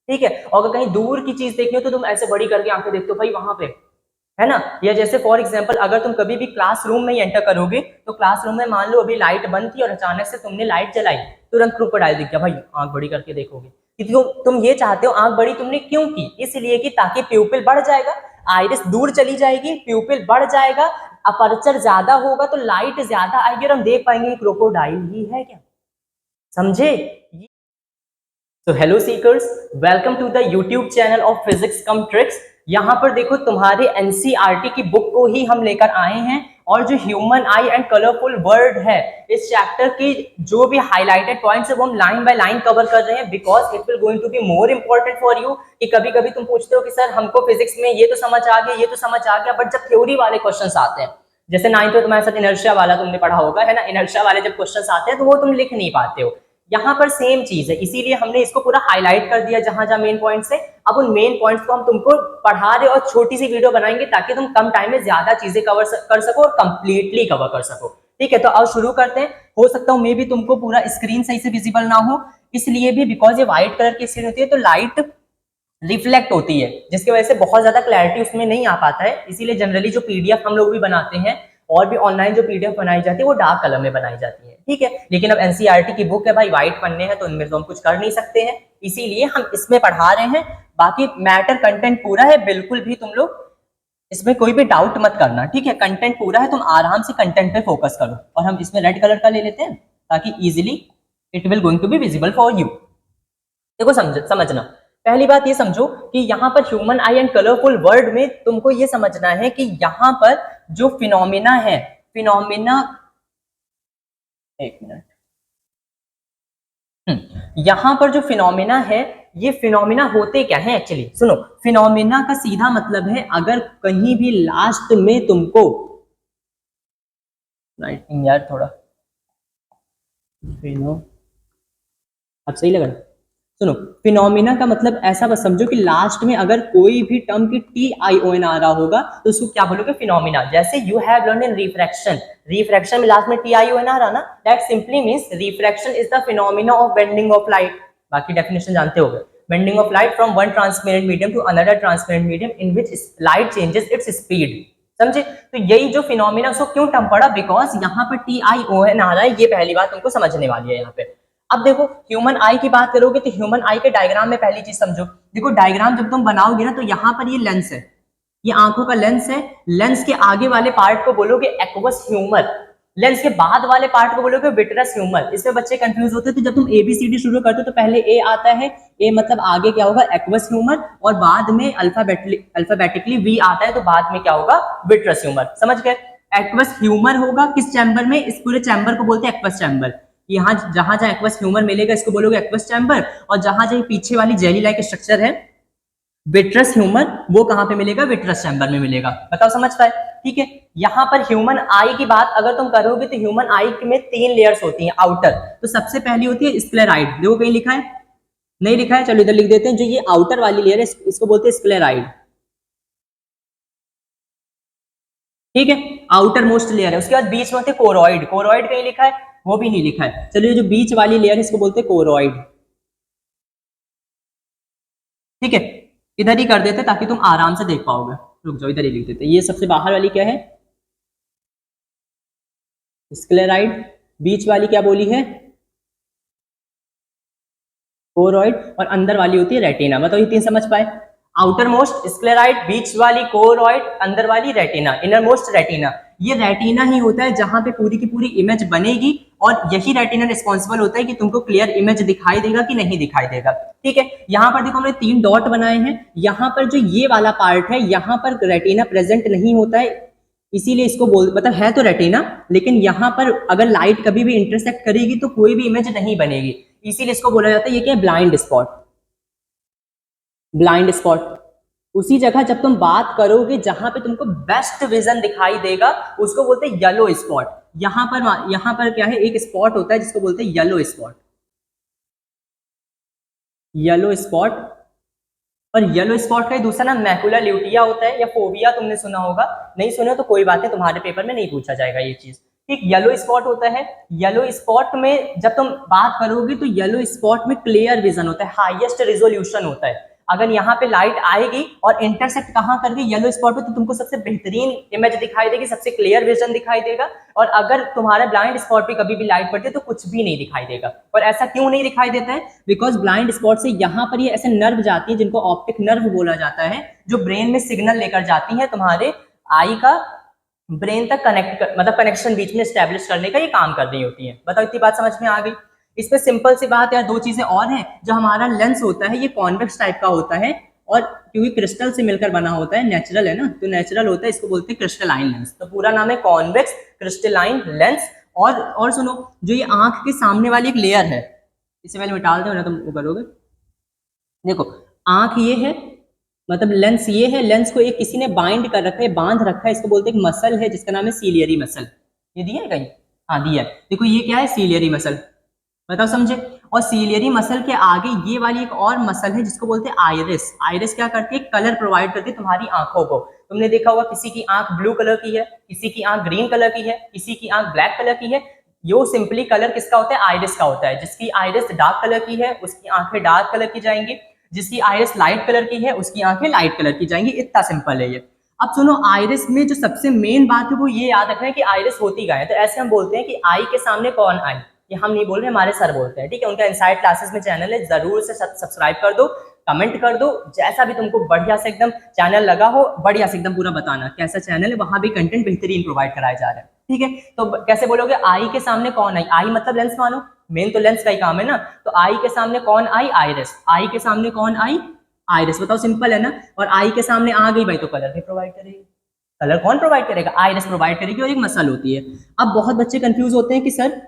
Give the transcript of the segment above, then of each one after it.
ठीक है। और अगर कहीं दूर की चीज देखनी हो तो तुम ऐसे बड़ी करके आंखें देखते हो भाई वहां पे, है ना। या जैसे फॉर एग्जाम्पल अगर तुम कभी भी क्लासरूम में एंटर करोगे तो क्लासरूम में मान लो अभी लाइट बंद थी और अचानक से तुमने लाइट जलाई, तुरंत क्रोकोडाइल दिख गया भाई, आंख बड़ी करके देखोगे क्योंकि तुम ये चाहते हो आंख बड़ी तुमने क्यों की, इसलिए कि ताकि प्यूपिल बढ़ जाएगा, आइरिस दूर चली जाएगी, प्यूपिल बढ़ जाएगा, अपर्चर ज्यादा होगा तो लाइट ज्यादा आएगी और हम देख पाएंगे क्रोकोडाइल ही है क्या, समझे। तो hello seekers, welcome to the YouTube channel of physics cum tricks. यहाँ पर देखो तुम्हारे एनसीईआरटी की बुक को ही हम लेकर आए हैं और जो human eye and colourful world है इस चैप्टर की जो भी हाईलाइटेड पॉइंट्स है वो हम लाइन बाय लाइन कवर कर रहे हैं because it will going to be more important for you. कि कभी कभी तुम पूछते हो कि सर हमको फिजिक्स में ये तो समझ आ गया, ये तो समझ आ गया, बट जब थ्योरी वाले क्वेश्चन आते हैं, जैसे 9th में तुम्हारे साथ इनर्शिया वाला तुमने पढ़ा होगा, है ना, इनर्शिया वाले जब क्वेश्चन आते हैं तो वो तुम लिख नहीं पाते हो। यहाँ पर सेम चीज है, इसीलिए हमने इसको पूरा हाईलाइट कर दिया जहां जहां मेन पॉइंट्स है। अब उन मेन पॉइंट्स को हम तुमको पढ़ा रहे और छोटी सी वीडियो बनाएंगे ताकि तुम कम टाइम में ज्यादा चीजें कर सको और कंप्लीटली कवर कर सको। ठीक है, तो अब शुरू करते हैं। हो सकता हूँ मे भी तुमको पूरा स्क्रीन सही से विजिबल ना हो, इसलिए भी बिकॉज ये व्हाइट कलर की स्क्रीन होती है तो लाइट रिफ्लेक्ट होती है जिसकी वजह से बहुत ज्यादा क्लैरिटी उसमें नहीं आ पाता है। इसीलिए जनरली जो पीडीएफ हम लोग भी बनाते हैं और भी ऑनलाइन जो पीडीएफ बनाई जाती है वो डार्क कलर में बनाई जाती है। ठीक है, लेकिन अब एनसीईआरटी की बुक है भाई, व्हाइट पन्ने हैं तो उनमें तो हम कुछ कर नहीं सकते हैं, इसीलिए हम इसमें पढ़ा रहे हैं। बाकी मैटर कंटेंट पूरा है, बिल्कुल भी तुम लोग इसमें कोई भी डाउट मत करना। ठीक है, कंटेंट पूरा है, तुम आराम से कंटेंट पे फोकस करो। और हम इसमें रेड कलर का ले लेते हैं ताकि easily it will going to be visible for you. देखो समझना, पहली बात ये समझो कि यहाँ पर human eye and colourful world में तुमको ये समझना है कि यहाँ पर जो फिनोमिना है, फिनोमिना, एक मिनट, यहाँ पर जो फिनोमिना है ये फिनोमिना होते क्या है एक्चुअली। सुनो, फिनोमिना का सीधा मतलब है अगर कहीं भी लास्ट में तुमको, राइटिंग यार थोड़ा, फिनो, अब सही लगा। सुनो, फिनोमिना का मतलब ऐसा बस समझो कि लास्ट में अगर कोई भी टर्म की TION आ रहा होगा तो उसको क्या बोलोगे, फिनोमिना। जैसे you have learn in refraction, refraction में लास्ट में TION आ रहा ना, that simply means refraction is the phenomena of bending of light. बाकी डेफिनेशन जानते होगे, bending of light from one transparent medium to another transparent medium in which light changes its speed. समझे, तो यही जो फिनोमिना उसको क्यों टर्म पड़ा, बिकॉज यहाँ पर TION आ रहा है, ये पहली बात तुमको समझने वाली है यहाँ पे। अब देखो ह्यूमन आई की बात करोगे तो ह्यूमन आई के डायग्राम में पहली चीज समझो, देखो डायग्राम जब तुम बनाओगे ना तो यहाँ पर ये लेंस है, ये आंखों का लेंस है, लेंस के आगे वाले पार्ट को बोलोगे एक्वस ह्यूमर, लेंस के बाद वाले पार्ट को बोलोगे विट्रस ह्यूमर। इसमें बच्चे कंफ्यूज होते हैं, तो जब तुम ABCD शुरू करते हो तो पहले ए आता है, ए मतलब आगे क्या होगा, एक्वस ह्यूमर, और बाद में अल्फाबेटिकली वी आता है तो बाद में क्या होगा, विट्रस ह्यूमर। समझ गए, एक्वस ह्यूमर होगा किस चैम्बर में, इस पूरे चैम्बर को बोलते हैं एक्वस चैम्बर। यहाँ जहां जहां एक्वस ह्यूमर मिलेगा इसको बोलोगे एक्वस चैम्बर, और जहां जहां पीछे वाली जेली लाइक स्ट्रक्चर है विट्रस ह्यूमर, वो कहां पे मिलेगा, विट्रस चैम्बर में मिलेगा। बताओ समझ पाए। ठीक है, यहाँ पर ह्यूमन आई की बात अगर तुम करोगे तो ह्यूमन आई में 3 लेयर्स होती हैं आउटर। तो सबसे पहली होती है स्क्लेराइड, देखो कहीं लिखा है, नहीं लिखा है, चलो इधर लिख देते हैं। जो ये आउटर वाली लेयर है इसको बोलते हैं स्क्लेराइड। ठीक है, आउटर मोस्ट लेयर है। उसके बाद बीच में होते हैं कोरोइड, कोरोइड कहीं लिखा है, वो भी नहीं लिखा है। चलिए जो बीच वाली लेयर है इसको बोलते हैं कोरोइड। ठीक है, इधर ही कर देते ताकि तुम आराम से देख पाओगे। रुक जाओ, इधर ही लिख देते। ये सबसे बाहर वाली क्या है, स्क्लेराइड, बीच वाली क्या बोली है, कोरोइड, और अंदर वाली होती है रेटिना। बताओ ये 3 समझ पाए, आउटर मोस्ट स्क्लेराइड, बीच वाली कोरोइड, अंदर वाली रेटिना, इनर मोस्ट रेटिना। ये रेटिना ही होता है जहां पे पूरी की पूरी इमेज बनेगी, और यही रेटिना रिस्पॉन्सिबल होता है कि तुमको क्लियर इमेज दिखाई देगा कि नहीं दिखाई देगा। ठीक है, यहाँ पर देखो हमने 3 डॉट बनाए हैं, यहाँ पर जो ये वाला पार्ट है यहाँ पर रेटिना प्रेजेंट नहीं होता है, इसीलिए इसको बोल, मतलब है तो रेटिना लेकिन यहाँ पर अगर लाइट कभी भी इंटरसेक्ट करेगी तो कोई भी इमेज नहीं बनेगी, इसीलिए इसको बोला जाता है ये क्या है, ब्लाइंड स्पॉट। ब्लाइंड स्पॉट उसी जगह जब तुम बात करोगे जहां पे तुमको बेस्ट विजन दिखाई देगा उसको बोलते हैं येलो स्पॉट। यहाँ पर क्या है, एक स्पॉट होता है जिसको बोलते हैं येलो स्पॉट, येलो स्पॉट। और येलो स्पॉट का दूसरा नाम मैकुला ल्यूटिया होता है, या फोबिया तुमने सुना होगा, नहीं सुना तो कोई बात नहीं, तुम्हारे पेपर में नहीं पूछा जाएगा ये चीज। ठीक, येलो स्पॉट होता है। येलो स्पॉट में जब तुम बात करोगे तो येलो स्पॉट में क्लियर विजन होता है, हाईएस्ट रिजोल्यूशन होता है। अगर यहाँ पे लाइट आएगी और इंटरसेक्ट कहाँ कर गई येलो स्पॉट पे, तो तुमको सबसे बेहतरीन इमेज दिखाई देगी, सबसे क्लियर विजन दिखाई देगा। और अगर तुम्हारे ब्लाइंड स्पॉट पे कभी भी लाइट पड़ती है तो कुछ भी नहीं दिखाई देगा। और ऐसा क्यों नहीं दिखाई देता है? बिकॉज ब्लाइंड स्पॉट से यहाँ पर ये ऐसे नर्व जाती है जिनको ऑप्टिक नर्व बोला जाता है, जो ब्रेन में सिग्नल लेकर जाती है, तुम्हारे आई का ब्रेन तक मतलब कनेक्शन बीच में स्टैब्लिश करने का ये काम कर रही होती है। बताओ इतनी बात समझ में आ गई? इसमें सिंपल सी बात है, दो चीजें और हैं। जो हमारा लेंस होता है ये कॉन्वेक्स टाइप का होता है, और क्योंकि क्रिस्टल से मिलकर बना होता है, नेचुरल है ना, तो नेचुरल होता है, इसको बोलते हैं क्रिस्टलाइन लेंस। तो पूरा नाम है कॉन्वेक्स क्रिस्टलाइन लेंस। और सुनो, जो ये आंख के सामने वाली एक लेयर है, इसे पहले मिटा दो ना, तुम वो करोगे। देखो आंख ये है, मतलब लेंस ये है, लेंस को एक किसी ने बाइंड कर रखा है, बांध रखा है, इसको बोलते हैं एक मसल है जिसका नाम है सीलियरी मसल। ये दिया है कहीं? हाँ दिया है। देखो ये क्या है? Ciliary muscle. बताओ समझे? और सीलियरी मसल के आगे ये वाली एक और मसल है जिसको बोलते हैं आइरिस। आइरिस क्या करती है? कलर प्रोवाइड करती है तुम्हारी आंखों को। तुमने देखा होगा किसी की आंख ब्लू कलर की है, किसी की आंख ग्रीन कलर की है, किसी की आंख ब्लैक कलर की है। यो सिंपली कलर किसका होता है? आइरिस का होता है। जिसकी आइरिस डार्क कलर की है उसकी आंखें डार्क कलर की जाएंगी, जिसकी आइरिस लाइट कलर की है उसकी आंखें लाइट कलर की जाएंगी। इतना सिंपल है ये। अब सुनो, आइरिस में जो सबसे मेन बात है वो ये याद रखना है कि आइरिस होती क्या है। तो ऐसे हम बोलते हैं कि आई के सामने कौन आई, ये हम नहीं बोल रहे, हमारे सर बोलते हैं। ठीक है, उनका इनसाइड क्लासेस में चैनल है, जरूर से सब्सक्राइब कर दो, कमेंट कर दो, जैसा भी तुमको बढ़िया से एकदम चैनल लगा हो, बढ़िया से एकदम पूरा बताना कैसा चैनल है, वहां भी कंटेंट बेहतरीन प्रोवाइड कराया जा रहा है। ठीक है, तो कैसे बोलोगे? आई के सामने कौन आई? आई मतलब लेंस मानो, मेन तो लेंस का ही काम है ना। तो आई के सामने कौन आई? आइरिस। आई के सामने कौन आई? आइरिस। बताओ सिंपल है ना। और आई के सामने आ गई भाई तो कलर भी प्रोवाइड करेगी। कलर कौन प्रोवाइड करेगा? आइरिस प्रोवाइड करेगी, और एक मसल होती है। अब बहुत बच्चे कंफ्यूज होते हैं कि सर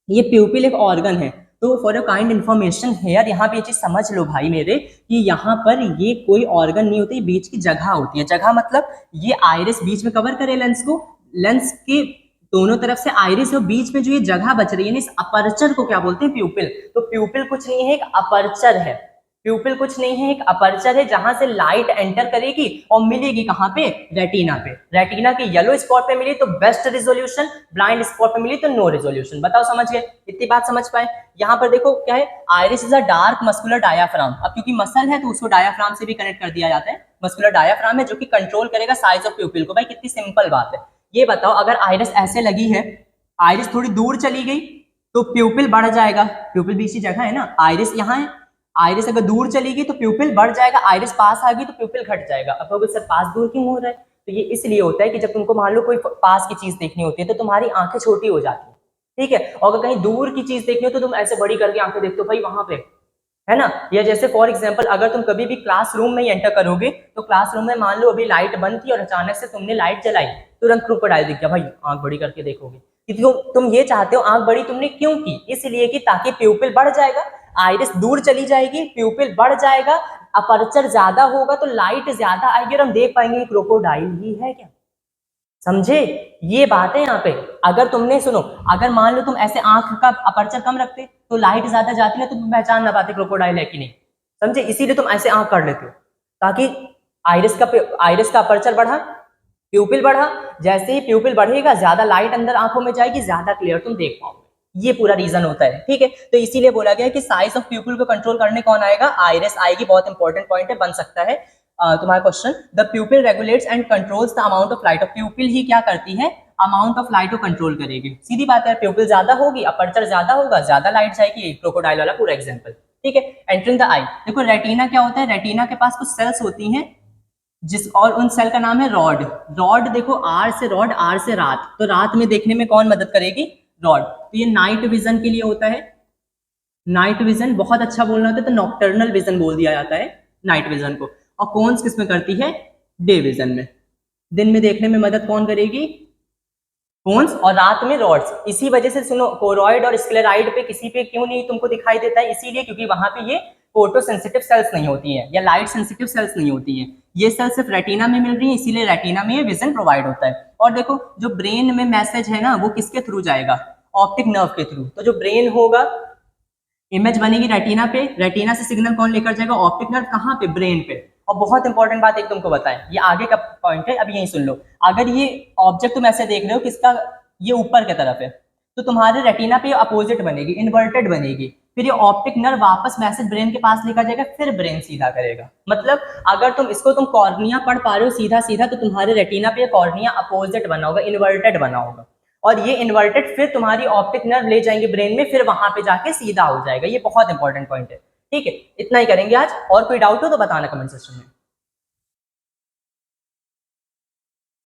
ये प्यूपिल एक ऑर्गन है। तो for a kind information here, यहाँ पे ये चीज समझ लो भाई मेरे, कि यहाँ पर ये कोई ऑर्गन नहीं होती, बीच की जगह होती है। जगह मतलब ये आइरिस बीच में कवर करे लेंस को, लेंस के दोनों तरफ से आइरिस, और बीच में जो ये जगह बच रही है ना, इस अपर्चर को क्या बोलते हैं? प्यूपिल। तो प्यूपिल कुछ नहीं है, एक अपर्चर है। प्यूपिल कुछ नहीं है, एक अपर्चर है जहां से लाइट एंटर करेगी और मिलेगी कहां पे? रेटिना पे। रेटिना के येलो स्पॉट पे मिली तो बेस्ट रिजोल्यूशन, ब्लाइंड स्पॉट पे मिली तो नो रिजोल्यूशन। बताओ समझ गए? इतनी बात समझ पाए? यहाँ पर देखो क्या है, iris is a dark muscular diaphragm. अब क्योंकि मसल है तो उसको डायाफ्राम से भी कनेक्ट कर दिया जाता है। मस्कुलर डायाफ्राम है जो कि कंट्रोल करेगा साइज ऑफ प्यूपिल को। भाई कितनी सिंपल बात है। ये बताओ, अगर आइरिस ऐसे लगी है, आइरिस थोड़ी दूर चली गई तो प्यूपिल बढ़ जाएगा। प्यूपिल भी इसी जगह है ना, आइरिस यहाँ है। आइरिस अगर दूर चलेगी तो प्यूपिल बढ़ जाएगा, आइरिस पास आ गई तो प्यूपिल घट जाएगा। अब अगर सर पास दूर क्यों हो रहा है? तो ये इसलिए होता है कि जब तुमको मान लो कोई पास की चीज देखनी होती है तो तुम्हारी आंखें छोटी हो जाती है। ठीक है, और अगर कहीं दूर की चीज देखनी हो तो तुम ऐसे बड़ी करके आंखें देखते हो भाई वहां पे, है ना। या जैसे फॉर एग्जाम्पल अगर तुम कभी भी क्लासरूम में एंटर करोगे तो क्लासरूम में मान लो अभी लाइट बंद थी और अचानक से तुमने लाइट जलाई, तुरंत क्रोकोडाइल दिख गया, भाई आंख बड़ी करके देखोगे। क्योंकि तुम ये चाहते हो आंख बड़ी तुमने क्यों की? इसलिए कि ताकि प्यूपिल बढ़ जाएगा, आइरिस दूर चली जाएगी, प्यूपिल बढ़ जाएगा, अपर्चर ज्यादा होगा तो लाइट ज्यादा आएगी और हम देख पाएंगे क्रोकोडाइल ही है क्या। समझे? ये बात है यहाँ पे। अगर तुमने सुनो, अगर मान लो तुम ऐसे आंख का अपर्चर कम रखते तो लाइट ज्यादा जाती ना, तो तुम पहचान ना पाते क्रोकोडाइल है कि नहीं। समझे? इसीलिए तुम ऐसे आंख कर लेते हो ताकि आइरिस का अपर्चर बढ़ा, प्यूपिल बढ़ा। जैसे ही प्यूपिल बढ़ेगा ज्यादा लाइट अंदर आंखों में जाएगी, ज्यादा क्लियर तुम देख पाओगे। ये पूरा रीजन होता है। ठीक है, तो इसीलिए बोला गया है कि साइज ऑफ प्यूपिल को कंट्रोल करने कौन आएगा? आइरिस आएगी। बहुत इंपॉर्टेंट पॉइंट है, बन सकता है तुम्हारा question. The pupil regulates and controls the amount of light. Pupil ही क्या करती है? अमाउंट ऑफ लाइट को कंट्रोल करेगी। सीधी बात है, प्यूपिल ज्यादा होगी, अपर्चर ज्यादा होगा, ज्यादा लाइट जाएगी। क्रोकोडाइल वाला पूरा एग्जांपल। ठीक है, एंटरिंग द आई। देखो रेटिना क्या होता है? रेटिना के पास कुछ सेल्स होती हैं और उन सेल का नाम है रॉड। रॉड देखो, आर से रॉड, आर से रात, तो रात में देखने में कौन मदद करेगी? रॉड। तो ये नाइट विजन के लिए होता है। नाइट विजन बहुत अच्छा बोलना होता है तो नॉक्टर्नल विजन बोल दिया जाता है नाइट विजन को। और कौन किस में करती है? डे विजन में। दिन में देखने में मदद कौन करेगी? कोन्स, और रात में रॉड्स। इसी वजह से सुनो, कोरॉइड और स्क्लेराइड पे किसी पे क्यों नहीं तुमको दिखाई देता है? इसीलिए क्योंकि वहां पे ये फोटो सेंसिटिव सेल्स नहीं होती है या लाइट सेंसिटिव सेल्स नहीं होती है। ये सेल्स सिर्फ रेटिना में मिल रही है, इसीलिए रेटिना में ये विजन प्रोवाइड होता है। और देखो जो ब्रेन में मैसेज है ना, वो किसके थ्रू जाएगा? ऑप्टिक नर्व के थ्रू। तो जो ब्रेन होगा, इमेज बनेगी रेटिना पे, रेटिना से सिग्नल कौन लेकर जाएगा? Optic nerve. कहाँ पे? ब्रेन पे। और बहुत इंपॉर्टेंट बात एक तुमको बताएं, ये आगे का पॉइंट है, अब यही सुन लो। अगर ये ऑब्जेक्ट तुम ऐसे देख रहे हो, किसका ये ऊपर की तरफ है, तो तुम्हारे रेटिना पे अपोजिट बनेगी, इन्वर्टेड बनेगी, फिर ये ऑप्टिक नर्व वापस मैसेज ब्रेन के पास लेकर जाएगा, फिर ब्रेन सीधा करेगा। मतलब अगर तुम कॉर्निया पढ़ पा रहे हो सीधा सीधा, तो तुम्हारे रेटिना पे कॉर्निया अपोजिट बना होगा, इन्वर्टेड बना होगा, और ये इन्वर्टेड फिर तुम्हारी ऑप्टिक नर्व ले जाएंगे ब्रेन में, फिर वहां पे जाके सीधा हो जाएगा। ये बहुत इंपॉर्टेंट पॉइंट है। ठीक है, इतना ही करेंगे आज। और कोई डाउट हो तो बताना कमेंट सेक्शन में।